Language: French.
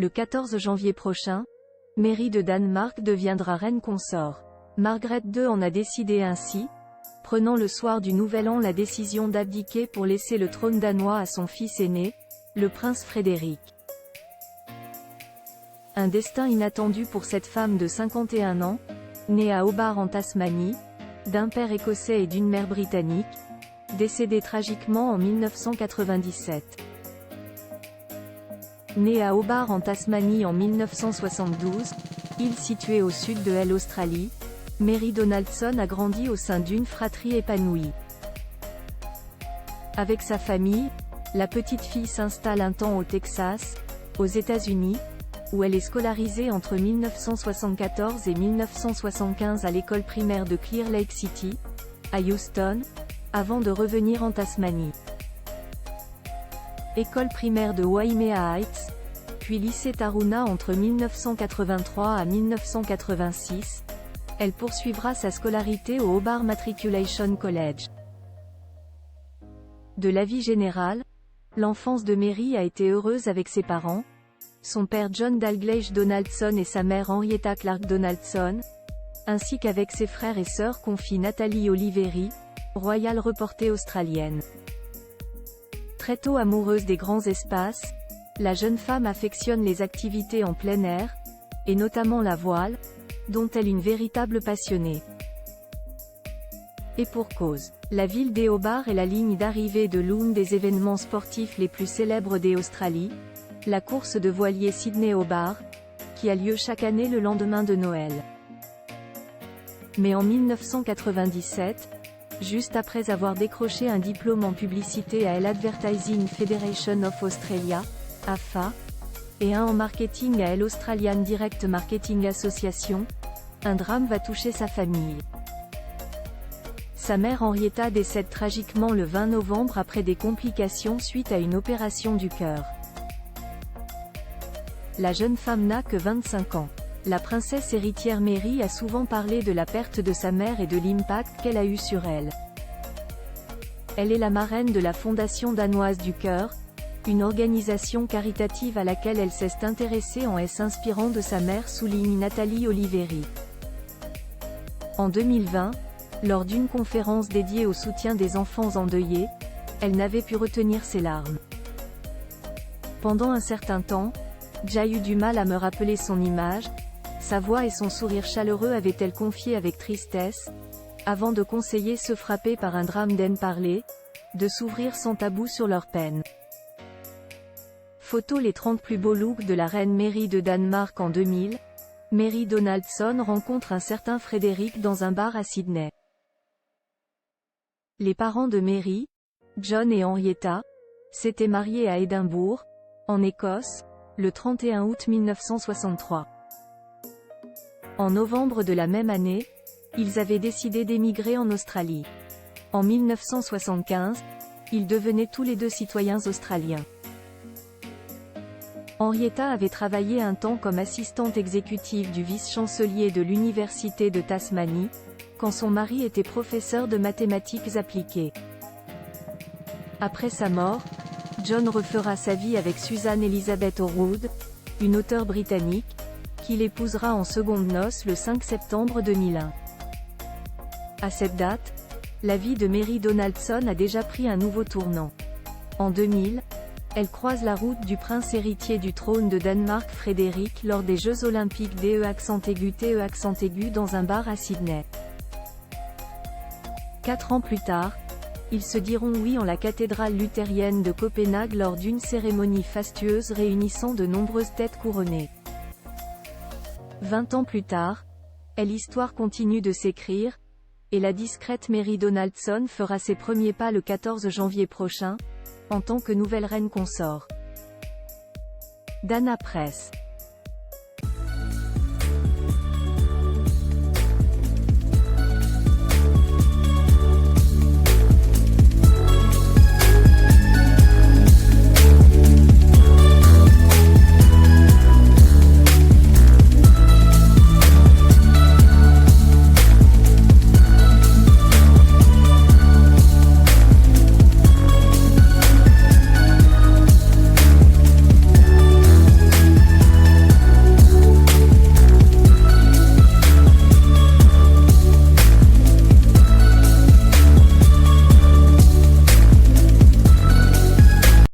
Le 14 janvier prochain, Mary de Danemark deviendra reine consort. Margrethe II en a décidé ainsi, prenant le soir du Nouvel An la décision d'abdiquer pour laisser le trône danois à son fils aîné, le prince Frédéric. Un destin inattendu pour cette femme de 51 ans, née à Hobart en Tasmanie, d'un père écossais et d'une mère britannique, décédée tragiquement en 1997. Née à Hobart en Tasmanie en 1972, île située au sud de l'Australie, Mary Donaldson a grandi au sein d'une fratrie épanouie. Avec sa famille, la petite fille s'installe un temps au Texas, aux États-Unis, où elle est scolarisée entre 1974 et 1975 à l'école primaire de Clear Lake City, à Houston, avant de revenir en Tasmanie. École primaire de Waimea Heights, puis lycée Taruna entre 1983 à 1986, elle poursuivra sa scolarité au Hobart Matriculation College. De la vie générale, l'enfance de Mary a été heureuse avec ses parents, son père John Dalgleish Donaldson et sa mère Henrietta Clark Donaldson, ainsi qu'avec ses frères et sœurs, confie Nathalie Oliveri, Royal Reporter australienne. Très tôt amoureuse des grands espaces, la jeune femme affectionne les activités en plein air, et notamment la voile, dont elle est une véritable passionnée. Et pour cause, la ville des Hobart est la ligne d'arrivée de l'un des événements sportifs les plus célèbres d'Australie, la course de voilier Sydney-Hobart, qui a lieu chaque année le lendemain de Noël. Mais en 1997, juste après avoir décroché un diplôme en publicité à l'Advertising Federation of Australia, AFA, et un en marketing à l'Australian Direct Marketing Association, un drame va toucher sa famille. Sa mère Henrietta décède tragiquement le 20 novembre après des complications suite à une opération du cœur. La jeune femme n'a que 25 ans. La princesse héritière Mary a souvent parlé de la perte de sa mère et de l'impact qu'elle a eu sur elle. Elle est la marraine de la Fondation danoise du cœur, une organisation caritative à laquelle elle s'est intéressée en s'inspirant de sa mère, souligne Nathalie Oliveri. En 2020, lors d'une conférence dédiée au soutien des enfants endeuillés, elle n'avait pu retenir ses larmes. Pendant un certain temps, j'ai eu du mal à me rappeler son image, sa voix et son sourire chaleureux, avait-elle confié avec tristesse, avant de conseiller ceux frappés par un drame d'en parler, de s'ouvrir sans tabou sur leur peine. Photo. Les 30 plus beaux looks de la reine Mary de Danemark en 2000, Mary Donaldson rencontre un certain Frédéric dans un bar à Sydney. Les parents de Mary, John et Henrietta, s'étaient mariés à Édimbourg, en Écosse, le 31 août 1963. En novembre de la même année, ils avaient décidé d'émigrer en Australie. En 1975, ils devenaient tous les deux citoyens australiens. Henrietta avait travaillé un temps comme assistante exécutive du vice-chancelier de l'Université de Tasmanie, quand son mari était professeur de mathématiques appliquées. Après sa mort, John refera sa vie avec Susan Elizabeth Horwood, une auteure britannique, qu'il épousera en secondes noces le 5 septembre 2001. À cette date, la vie de Mary Donaldson a déjà pris un nouveau tournant. En 2000, elle croise la route du prince héritier du trône de Danemark Frédéric lors des Jeux Olympiques TE dans un bar à Sydney. 4 ans plus tard, ils se diront oui en la cathédrale luthérienne de Copenhague lors d'une cérémonie fastueuse réunissant de nombreuses têtes couronnées. 20 ans plus tard, l'histoire continue de s'écrire, et la discrète Mary Donaldson fera ses premiers pas le 14 janvier prochain, en tant que nouvelle reine consort. Dana Press.